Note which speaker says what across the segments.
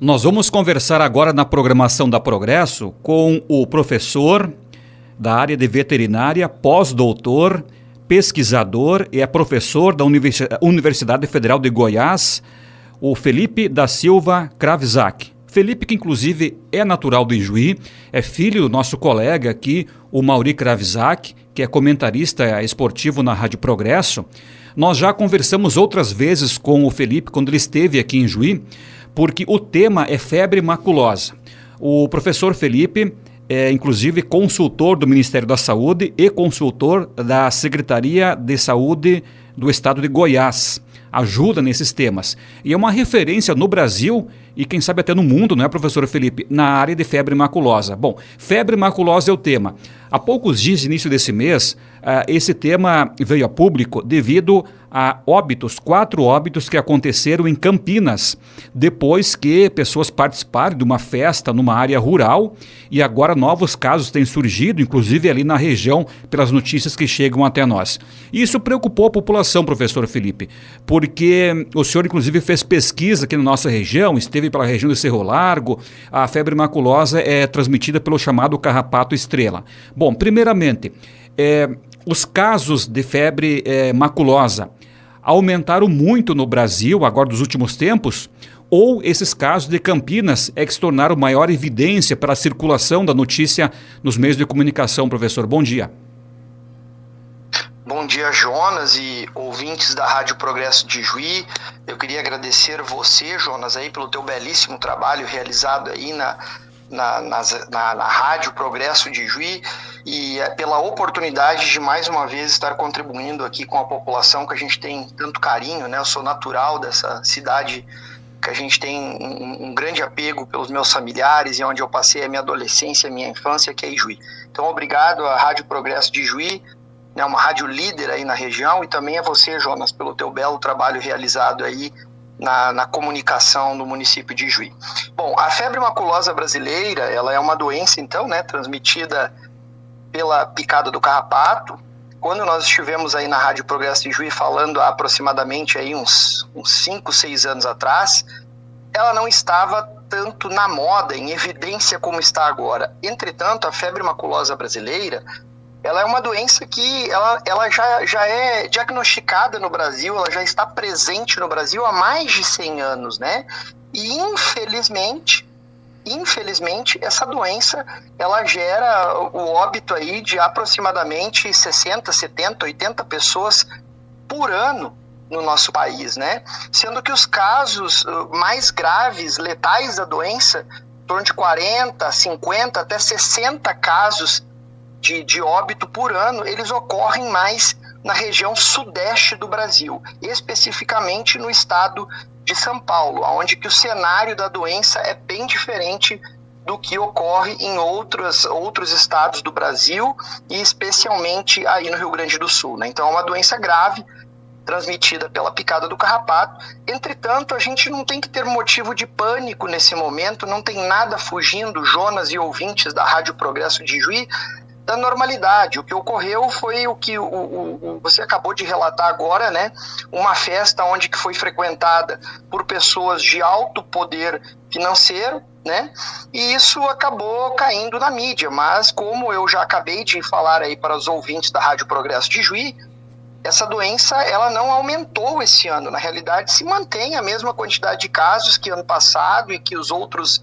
Speaker 1: Nós vamos conversar agora na programação da Progresso com o professor da área de veterinária, pós-doutor, pesquisador e é professor da Universidade Federal de Goiás, o Felipe da Silva Kravzak. Felipe, que inclusive é natural do Ijuí, é filho do nosso colega aqui, o Mauri Kravzak, que é comentarista esportivo na Rádio Progresso. Nós já conversamos outras vezes com o Felipe quando ele esteve aqui em Juí, porque o tema é febre maculosa. O professor Felipe é, inclusive, consultor do Ministério da Saúde e consultor da Secretaria de Saúde do Estado de Goiás. Ajuda nesses temas. E é uma referência no Brasil e, quem sabe, até no mundo, não é, professor Felipe? Na área de febre maculosa. Bom, febre maculosa é o tema. Há poucos dias, início desse mês, esse tema veio a público devido a óbitos, 4 óbitos que aconteceram em Campinas, depois que pessoas participaram de uma festa numa área rural e agora novos casos têm surgido, inclusive ali na região, pelas notícias que chegam até nós. Isso preocupou a população, professor Felipe, porque o senhor inclusive fez pesquisa aqui na nossa região, esteve pela região de Cerro Largo. A febre maculosa é transmitida pelo chamado carrapato estrela. Bom, primeiramente, os casos de febre maculosa aumentaram muito no Brasil, agora dos últimos tempos, ou esses casos de Campinas é que se tornaram maior evidência para a circulação da notícia nos meios de comunicação, professor? Bom dia.
Speaker 2: Bom dia, Jonas e ouvintes da Rádio Progresso de Juí. Eu queria agradecer você, Jonas, aí pelo teu belíssimo trabalho realizado aí na Rádio Progresso de Juí e pela oportunidade de mais uma vez estar contribuindo aqui com a população que a gente tem tanto carinho, né? Eu sou natural dessa cidade que a gente tem um grande apego pelos meus familiares e onde eu passei a minha adolescência, a minha infância, que é Ijuí. Então, obrigado à Rádio Progresso de Juí, né, uma rádio líder aí na região, e também a você, Jonas, pelo teu belo trabalho realizado aí na comunicação do município de Juí. Bom, a febre maculosa brasileira, ela é uma doença, então, né, transmitida pela picada do carrapato. Quando nós estivemos aí na Rádio Progresso de Juí falando há aproximadamente aí uns 5, 6 anos atrás, ela não estava tanto na moda, em evidência como está agora. Entretanto, a febre maculosa brasileira, ela é uma doença que ela já é diagnosticada no Brasil, ela já está presente no Brasil há mais de 100 anos, né? E infelizmente, essa doença, ela gera o óbito aí de aproximadamente 60, 70, 80 pessoas por ano no nosso país, né? Sendo que os casos mais graves, letais da doença, em torno de 40, 50, até 60 casos de óbito por ano, eles ocorrem mais na região sudeste do Brasil, especificamente no estado de São Paulo, onde que o cenário da doença é bem diferente do que ocorre em outros estados do Brasil e especialmente aí no Rio Grande do Sul, né? Então é uma doença grave, transmitida pela picada do carrapato. Entretanto, a gente não tem que ter motivo de pânico nesse momento, não tem nada fugindo, Jonas e ouvintes da Rádio Progresso de Juí, da normalidade. O que ocorreu foi o que você acabou de relatar agora, né? Uma festa onde que foi frequentada por pessoas de alto poder financeiro, né? E isso acabou caindo na mídia, mas como eu já acabei de falar aí para os ouvintes da Rádio Progresso de Juí, essa doença ela não aumentou esse ano, na realidade se mantém a mesma quantidade de casos que ano passado e que os outros,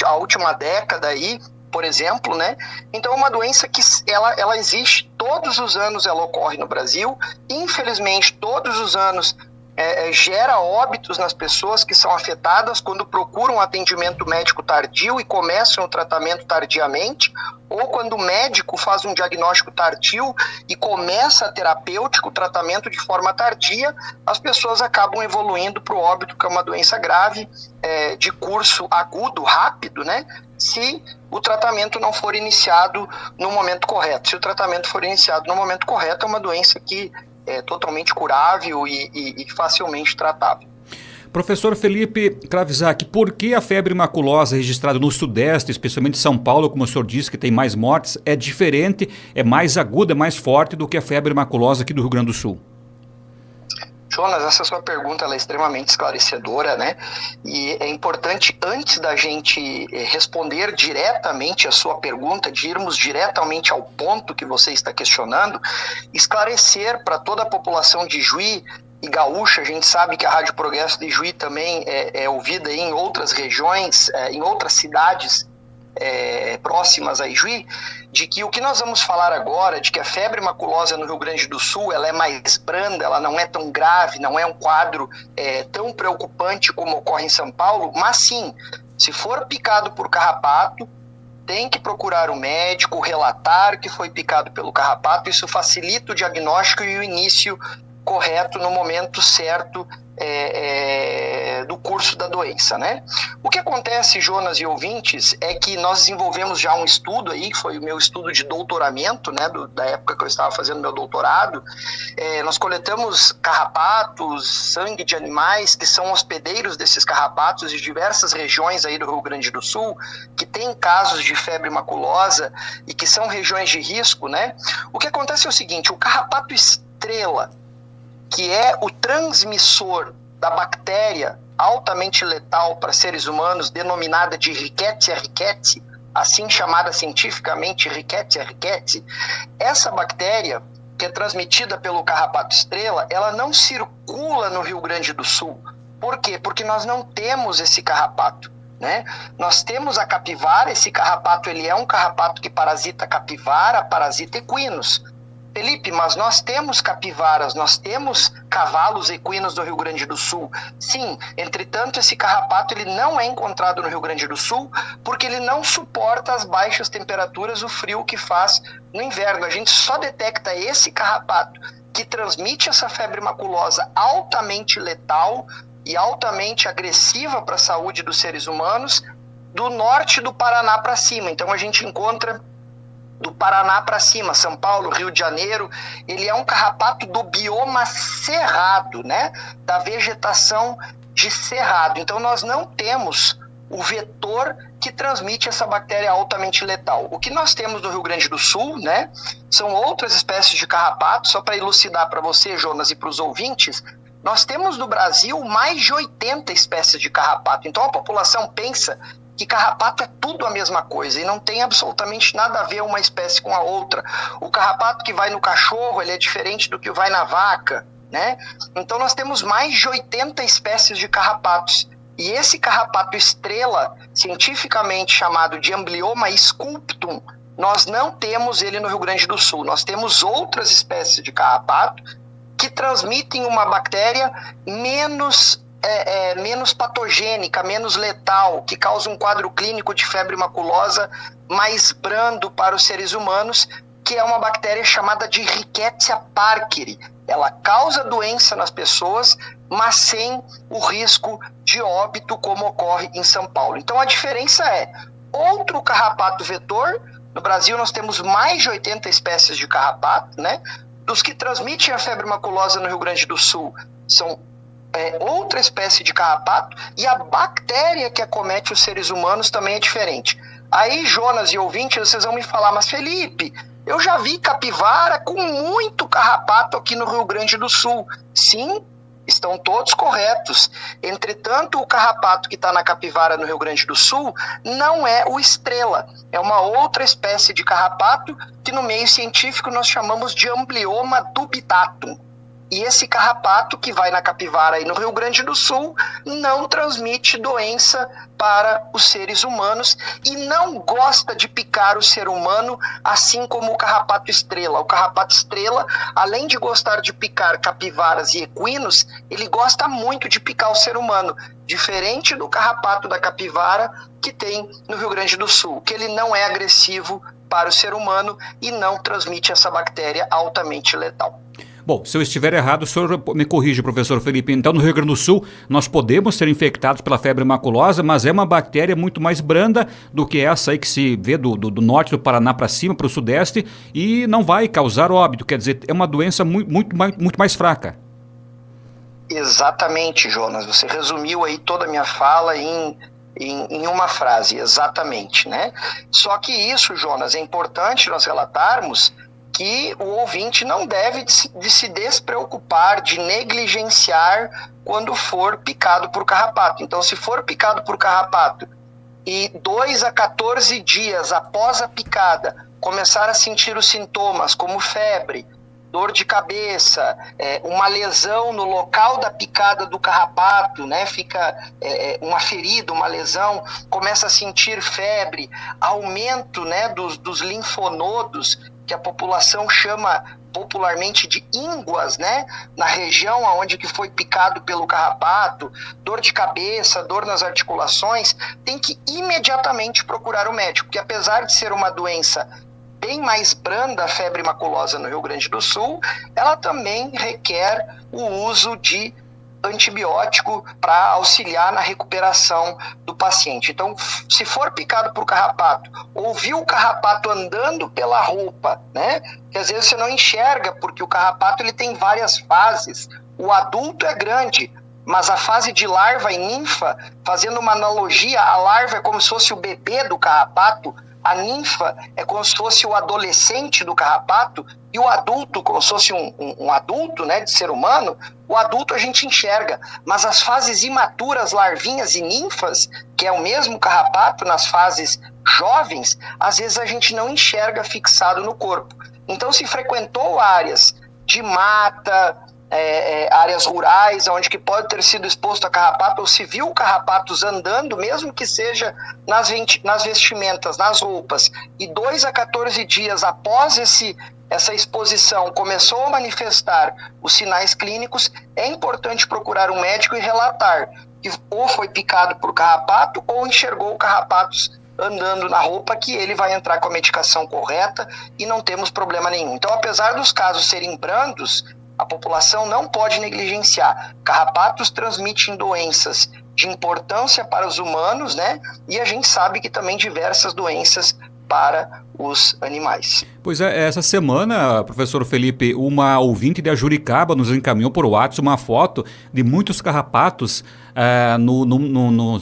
Speaker 2: a última década aí, por exemplo, né? Então é uma doença que ela existe, todos os anos ela ocorre no Brasil, infelizmente todos os anos gera óbitos nas pessoas que são afetadas quando procuram atendimento médico tardio e começam o tratamento tardiamente, ou quando o médico faz um diagnóstico tardio e começa a terapêutico, o tratamento de forma tardia, as pessoas acabam evoluindo para o óbito, que é uma doença grave, de curso agudo, rápido, né? Se o tratamento não for iniciado no momento correto. Se o tratamento for iniciado no momento correto, é uma doença que é totalmente curável e facilmente tratável.
Speaker 1: Professor Felipe Kravzak, por que a febre maculosa registrada no Sudeste, especialmente São Paulo, como o senhor disse, que tem mais mortes, é diferente, é mais aguda, é mais forte do que a febre maculosa aqui do Rio Grande do Sul?
Speaker 2: Jonas, essa sua pergunta ela é extremamente esclarecedora, né? E é importante, antes da gente responder diretamente a sua pergunta, de irmos diretamente ao ponto que você está questionando, esclarecer para toda a população de Juí e gaúcha. A gente sabe que a Rádio Progresso de Juí também é ouvida em outras regiões, em outras cidades próximas a Juí, de que o que nós vamos falar agora, de que a febre maculosa no Rio Grande do Sul ela é mais branda, ela não é tão grave, não é um quadro tão preocupante como ocorre em São Paulo, mas sim, se for picado por carrapato, tem que procurar o médico, relatar que foi picado pelo carrapato. Isso facilita o diagnóstico e o início correto no momento certo do curso da doença, né? O que acontece, Jonas e ouvintes, é que nós desenvolvemos já um estudo aí, que foi o meu estudo de doutoramento, né, da época que eu estava fazendo meu doutorado. Nós coletamos carrapatos, sangue de animais que são hospedeiros desses carrapatos de diversas regiões aí do Rio Grande do Sul, que tem casos de febre maculosa e que são regiões de risco, né? O que acontece é o seguinte: o carrapato estrela, que é o transmissor da bactéria altamente letal para seres humanos, denominada de Rickettsia rickettsii, assim chamada cientificamente Rickettsia rickettsii, essa bactéria, que é transmitida pelo carrapato estrela, ela não circula no Rio Grande do Sul. Por quê? Porque nós não temos esse carrapato, né? Nós temos a capivara. Esse carrapato ele é um carrapato que parasita capivara, parasita equinos. Felipe, mas nós temos capivaras, nós temos cavalos equinos do Rio Grande do Sul. Sim, entretanto, esse carrapato ele não é encontrado no Rio Grande do Sul porque ele não suporta as baixas temperaturas, o frio que faz no inverno. A gente só detecta esse carrapato que transmite essa febre maculosa altamente letal e altamente agressiva para a saúde dos seres humanos do norte do Paraná para cima. Então a gente encontra do Paraná para cima, São Paulo, Rio de Janeiro. Ele é um carrapato do bioma cerrado, né? Da vegetação de cerrado. Então nós não temos o vetor que transmite essa bactéria altamente letal. O que nós temos no Rio Grande do Sul, né, são outras espécies de carrapato. Só para elucidar para você, Jonas, e para os ouvintes, nós temos no Brasil mais de 80 espécies de carrapato. Então a população pensa que carrapato é tudo a mesma coisa e não tem absolutamente nada a ver uma espécie com a outra. O carrapato que vai no cachorro, ele é diferente do que vai na vaca, né? Então nós temos mais de 80 espécies de carrapatos. E esse carrapato estrela, cientificamente chamado de Amblyomma sculptum, nós não temos ele no Rio Grande do Sul. Nós temos outras espécies de carrapato que transmitem uma bactéria menos patogênica, menos letal, que causa um quadro clínico de febre maculosa mais brando para os seres humanos, que é uma bactéria chamada de Rickettsia parkeri. Ela causa doença nas pessoas, mas sem o risco de óbito, como ocorre em São Paulo. Então a diferença é outro carrapato vetor. No Brasil nós temos mais de 80 espécies de carrapato, né? Dos que transmitem a febre maculosa no Rio Grande do Sul são outra espécie de carrapato, e a bactéria que acomete os seres humanos também é diferente. Aí, Jonas e ouvintes, vocês vão me falar: mas Felipe, eu já vi capivara com muito carrapato aqui no Rio Grande do Sul. Sim, estão todos corretos. Entretanto, o carrapato que está na capivara no Rio Grande do Sul não é o estrela. É uma outra espécie de carrapato que no meio científico nós chamamos de Amblyomma dubitatum. E esse carrapato que vai na capivara aí no Rio Grande do Sul não transmite doença para os seres humanos e não gosta de picar o ser humano, assim como o carrapato estrela. O carrapato estrela, além de gostar de picar capivaras e equinos, ele gosta muito de picar o ser humano, diferente do carrapato da capivara que tem no Rio Grande do Sul, que ele não é agressivo para o ser humano e não transmite essa bactéria altamente letal.
Speaker 1: Bom, se eu estiver errado, o senhor me corrige, professor Felipe. Então, no Rio Grande do Sul, nós podemos ser infectados pela febre maculosa, mas é uma bactéria muito mais branda do que essa aí que se vê do norte do Paraná para cima, para o sudeste, e não vai causar óbito. Quer dizer, é uma doença muito mais fraca.
Speaker 2: Exatamente, Jonas. Você resumiu aí toda a minha fala em uma frase, exatamente, né? Só que isso, Jonas, é importante nós relatarmos que o ouvinte não deve de se despreocupar, de negligenciar quando for picado por carrapato. Então, se for picado por carrapato e 2 a 14 dias após a picada começar a sentir os sintomas como febre, dor de cabeça, uma lesão no local da picada do carrapato, né? Fica uma ferida, uma lesão, começa a sentir febre, aumento, né, dos linfonodos, que a população chama popularmente de ínguas, né, na região onde que foi picado pelo carrapato, dor de cabeça, dor nas articulações, tem que imediatamente procurar o médico, porque apesar de ser uma doença bem mais branda, a febre maculosa no Rio Grande do Sul, ela também requer o uso de antibiótico para auxiliar na recuperação do paciente. Então, se for picado por carrapato, ou viu o carrapato andando pela roupa, né? Que às vezes você não enxerga, porque o carrapato ele tem várias fases. O adulto é grande, mas a fase de larva e ninfa, fazendo uma analogia, a larva é como se fosse o bebê do carrapato, a ninfa é como se fosse o adolescente do carrapato, e o adulto, como se fosse um adulto, né, de ser humano. O adulto a gente enxerga, mas as fases imaturas, larvinhas e ninfas, que é o mesmo carrapato nas fases jovens, às vezes a gente não enxerga fixado no corpo. Então, se frequentou áreas de mata, áreas rurais, onde que pode ter sido exposto a carrapato, ou se viu carrapatos andando, mesmo que seja nas vestimentas, nas roupas, e 2 a 14 dias após essa exposição começou a manifestar os sinais clínicos, é importante procurar um médico e relatar que ou foi picado por carrapato ou enxergou carrapatos andando na roupa, que ele vai entrar com a medicação correta e não temos problema nenhum. Então, apesar dos casos serem brandos, a população não pode negligenciar. Carrapatos transmitem doenças de importância para os humanos, né? E a gente sabe que também diversas doenças para os animais.
Speaker 1: Pois é, essa semana, professor Felipe, uma ouvinte de Ajuricaba nos encaminhou por WhatsApp uma foto de muitos carrapatos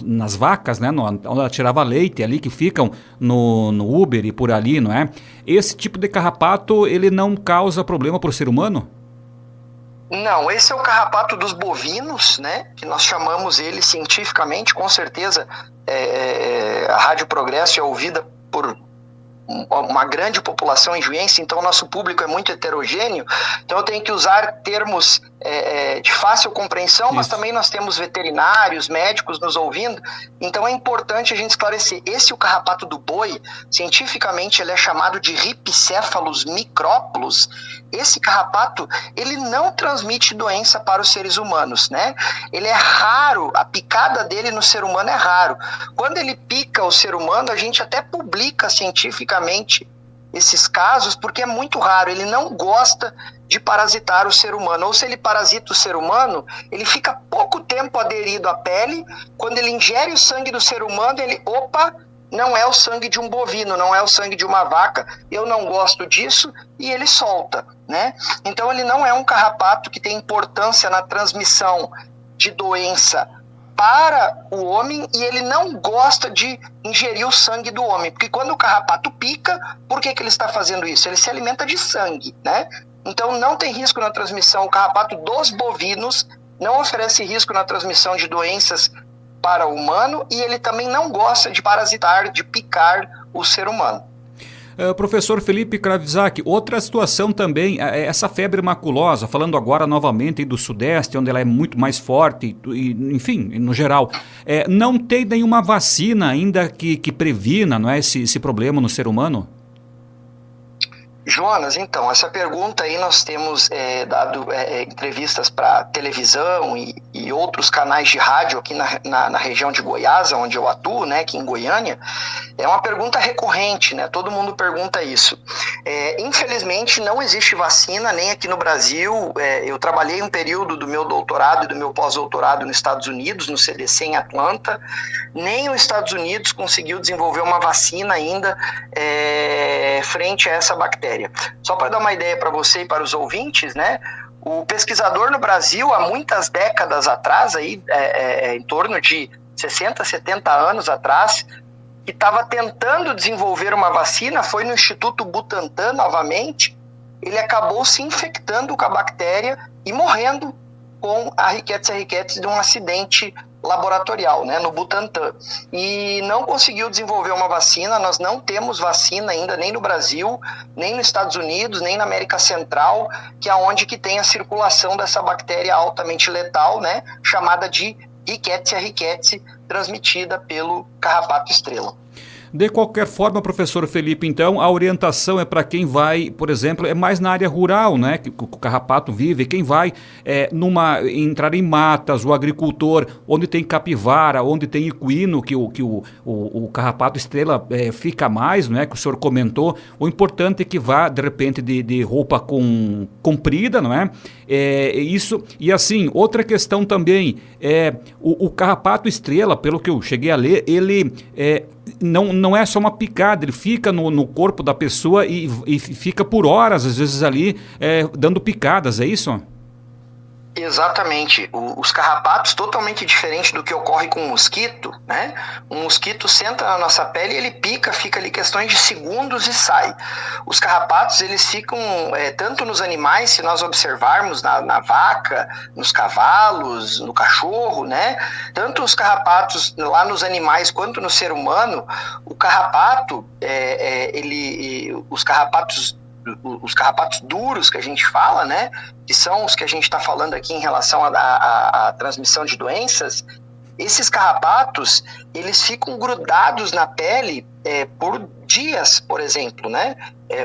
Speaker 1: nas vacas, né, onde ela tirava leite ali, que ficam no Uber e por ali, não é? Esse tipo de carrapato, ele não causa problema para o ser humano?
Speaker 2: Não, esse é o carrapato dos bovinos, né, que nós chamamos ele cientificamente, com certeza a Rádio Progresso é ouvida por uma grande população enjuense, então o nosso público é muito heterogêneo, então eu tenho que usar termos de fácil compreensão. Isso. Mas também nós temos veterinários, médicos nos ouvindo, então é importante a gente esclarecer. O carrapato do boi, cientificamente ele é chamado de Rhipicephalus micrópolis. Esse carrapato, ele não transmite doença para os seres humanos, né? Ele é raro, a picada dele no ser humano é raro. Quando ele pica o ser humano, a gente até publica cientificamente esses casos, porque é muito raro, ele não gosta de parasitar o ser humano, ou se ele parasita o ser humano, ele fica pouco tempo aderido à pele. Quando ele ingere o sangue do ser humano, ele, não é o sangue de um bovino, não é o sangue de uma vaca, eu não gosto disso, e ele solta, né? Então ele não é um carrapato que tem importância na transmissão de doença para o homem, e ele não gosta de ingerir o sangue do homem, porque quando o carrapato pica, por que ele está fazendo isso? Ele se alimenta de sangue, né? Então não tem risco na transmissão. O carrapato dos bovinos não oferece risco na transmissão de doenças para o humano, e ele também não gosta de parasitar, de picar o ser humano.
Speaker 1: Professor Felipe Kravzak, outra situação também, essa febre maculosa, falando agora novamente do Sudeste, onde ela é muito mais forte, enfim, no geral, não tem nenhuma vacina ainda que previna, não é, esse problema no ser humano?
Speaker 2: Jonas, então, essa pergunta aí nós temos dado entrevistas para televisão e outros canais de rádio aqui na região de Goiás, onde eu atuo, né, aqui em Goiânia. É uma pergunta recorrente, né? Todo mundo pergunta isso. Infelizmente, não existe vacina, nem aqui no Brasil. Eu trabalhei um período do meu doutorado e do meu pós-doutorado nos Estados Unidos, no CDC em Atlanta. Nem os Estados Unidos conseguiu desenvolver uma vacina ainda frente a essa bactéria. Só para dar uma ideia para você e para os ouvintes, né? O pesquisador no Brasil, há muitas décadas atrás, em torno de 60, 70 anos atrás, que estava tentando desenvolver uma vacina, foi no Instituto Butantan novamente, ele acabou se infectando com a bactéria e morrendo com a Rickettsia ricketts de um acidente laboratorial, né, no Butantan. E não conseguiu desenvolver uma vacina. Nós não temos vacina ainda, nem no Brasil, nem nos Estados Unidos, nem na América Central, que é onde que tem a circulação dessa bactéria altamente letal, né, chamada de Rickettsia ricketts, transmitida pelo carrapato estrela.
Speaker 1: De qualquer forma, professor Felipe, então, a orientação é para quem vai, por exemplo, é mais na área rural, né, que o carrapato vive, quem vai entrar em matas, o agricultor, onde tem capivara, onde tem equino, que o carrapato estrela fica mais, né, que o senhor comentou. O importante é que vá, de repente, de roupa comprida, não é? Isso, e assim, outra questão também, o carrapato estrela, pelo que eu cheguei a ler, ele não é só uma picada, ele fica no corpo da pessoa e fica por horas, às vezes ali, dando picadas, é isso?
Speaker 2: Exatamente. Os carrapatos, totalmente diferente do que ocorre com o mosquito, né? O mosquito senta na nossa pele, ele pica, fica ali questões de segundos e sai. Os carrapatos, eles ficam tanto nos animais, se nós observarmos na vaca, nos cavalos, no cachorro, né? Tanto os carrapatos lá nos animais quanto no ser humano, o carrapato, os carrapatos duros que a gente fala, né, que são os que a gente está falando aqui em relação à transmissão de doenças, esses carrapatos, eles ficam grudados na pele por dias, por exemplo, né?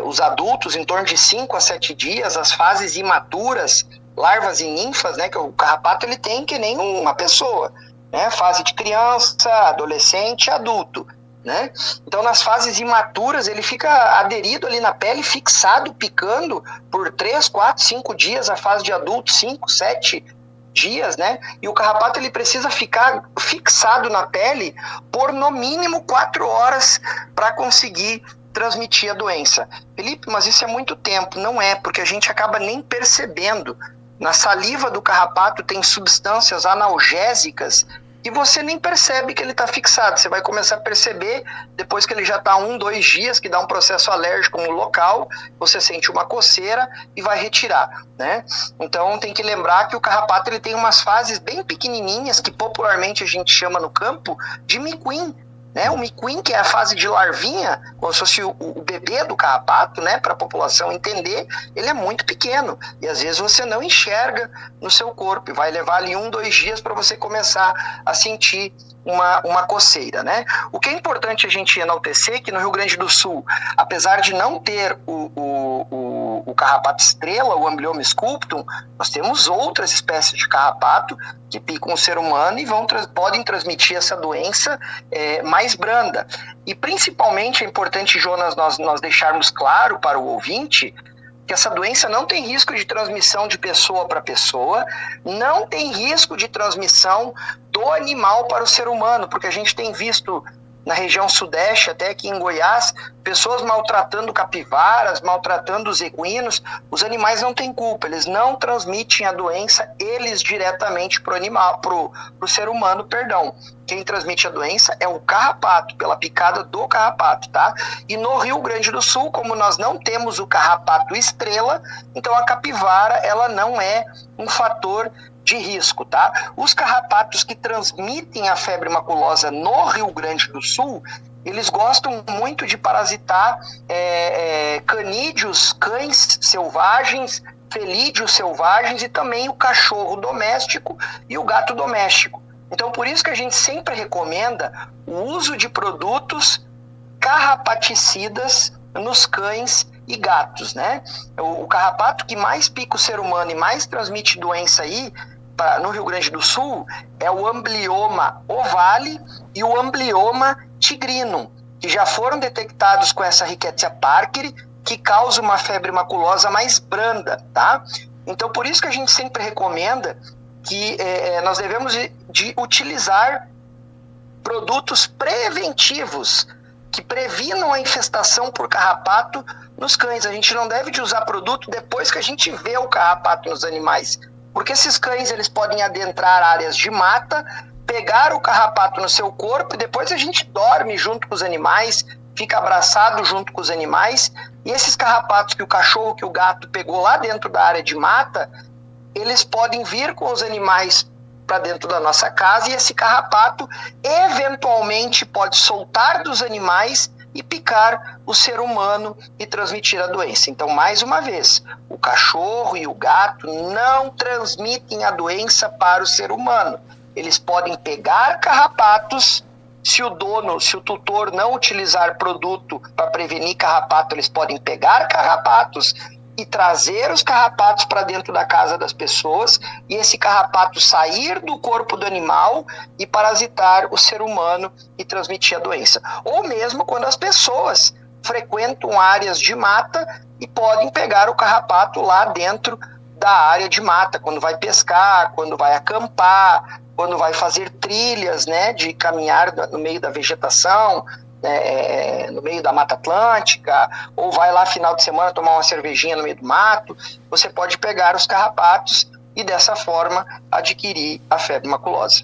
Speaker 2: Os adultos, em torno de 5 a 7 dias, as fases imaturas, larvas e ninfas, né, que o carrapato ele tem que nem uma pessoa, né? Fase de criança, adolescente, adulto. Né? Então, nas fases imaturas, ele fica aderido ali na pele, fixado, picando por 3, 4, 5 dias, a fase de adulto, 5, 7 dias, né? E o carrapato ele precisa ficar fixado na pele por no mínimo 4 horas para conseguir transmitir a doença. Felipe, mas isso é muito tempo. Não é, porque a gente acaba nem percebendo. Na saliva do carrapato tem substâncias analgésicas e você nem percebe que ele está fixado. Você vai começar a perceber depois que ele já está 1, 2 dias, que dá um processo alérgico no local, você sente uma coceira e vai retirar, né? Então tem que lembrar que o carrapato ele tem umas fases bem pequenininhas, que popularmente a gente chama no campo de miquim, né? O miquim, que é a fase de larvinha, como se fosse o bebê do carrapato, né? Para a população entender, ele é muito pequeno e às vezes você não enxerga no seu corpo, e vai levar ali 1, 2 dias para você começar a sentir uma coceira, né? O que é importante a gente enaltecer é que no Rio Grande do Sul, apesar de não ter o carrapato estrela, o Amblyomma sculptum, nós temos outras espécies de carrapato que picam o ser humano e podem transmitir essa doença mais branda. E principalmente é importante, Jonas, nós deixarmos claro para o ouvinte que essa doença não tem risco de transmissão de pessoa para pessoa, não tem risco de transmissão do animal para o ser humano, porque a gente tem visto na região sudeste, até aqui em Goiás, pessoas maltratando capivaras, maltratando os equinos. Os animais não têm culpa, eles não transmitem a doença, eles diretamente para o animal, para o ser humano, perdão. Quem transmite a doença é o carrapato, pela picada do carrapato, tá? E no Rio Grande do Sul, como nós não temos o carrapato estrela, então a capivara, ela não é um fator de risco, tá? Os carrapatos que transmitem a febre maculosa no Rio Grande do Sul, eles gostam muito de parasitar canídeos, cães selvagens, felídeos selvagens e também o cachorro doméstico e o gato doméstico. Então, por isso que a gente sempre recomenda o uso de produtos carrapaticidas nos cães e gatos, né? O carrapato que mais pica o ser humano e mais transmite doença aí, no Rio Grande do Sul, é o Amblyomma ovale e o Amblyomma tigrinum, que já foram detectados com essa Rickettsia parkeri, que causa uma febre maculosa mais branda, tá? Então, por isso que a gente sempre recomenda que nós devemos de utilizar produtos preventivos que previnam a infestação por carrapato nos cães. A gente não deve de usar produto depois que a gente vê o carrapato nos animais, porque esses cães eles podem adentrar áreas de mata, pegar o carrapato no seu corpo e depois a gente dorme junto com os animais, fica abraçado junto com os animais, e esses carrapatos que o cachorro, que o gato pegou lá dentro da área de mata, eles podem vir com os animais para dentro da nossa casa, e esse carrapato eventualmente pode soltar dos animais e picar o ser humano e transmitir a doença. Então, mais uma vez, o cachorro e o gato não transmitem a doença para o ser humano. Eles podem pegar carrapatos, se o tutor não utilizar produto para prevenir carrapato, eles podem pegar carrapatos e trazer os carrapatos para dentro da casa das pessoas, e esse carrapato sair do corpo do animal e parasitar o ser humano e transmitir a doença. Ou mesmo quando as pessoas frequentam áreas de mata e podem pegar o carrapato lá dentro da área de mata, quando vai pescar, quando vai acampar, quando vai fazer trilhas, né, de caminhar no meio da vegetação, no meio da Mata Atlântica, ou vai lá final de semana tomar uma cervejinha no meio do mato, você pode pegar os carrapatos e dessa forma adquirir a febre maculosa.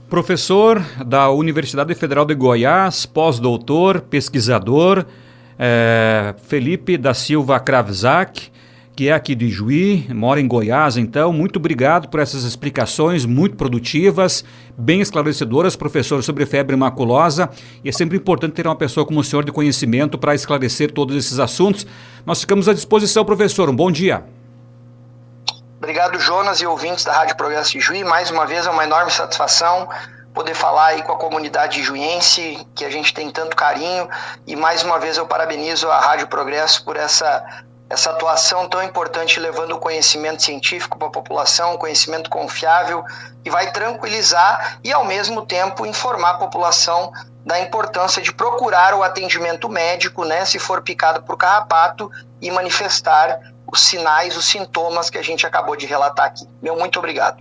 Speaker 1: Professor da Universidade Federal de Goiás, pós-doutor, pesquisador, Felipe da Silva Kravzak, que é aqui de Juí, mora em Goiás, então, muito obrigado por essas explicações muito produtivas, bem esclarecedoras, professor, sobre febre maculosa, e é sempre importante ter uma pessoa como o senhor de conhecimento para esclarecer todos esses assuntos. Nós ficamos à disposição, professor, um bom dia.
Speaker 2: Obrigado, Jonas e ouvintes da Rádio Progresso de Juí, mais uma vez é uma enorme satisfação poder falar aí com a comunidade juiense, que a gente tem tanto carinho, e mais uma vez eu parabenizo a Rádio Progresso por essa atuação tão importante, levando o conhecimento científico para a população, conhecimento confiável, que vai tranquilizar e, ao mesmo tempo, informar a população da importância de procurar o atendimento médico, né, se for picado por carrapato, e manifestar os sinais, os sintomas que a gente acabou de relatar aqui. Meu muito obrigado.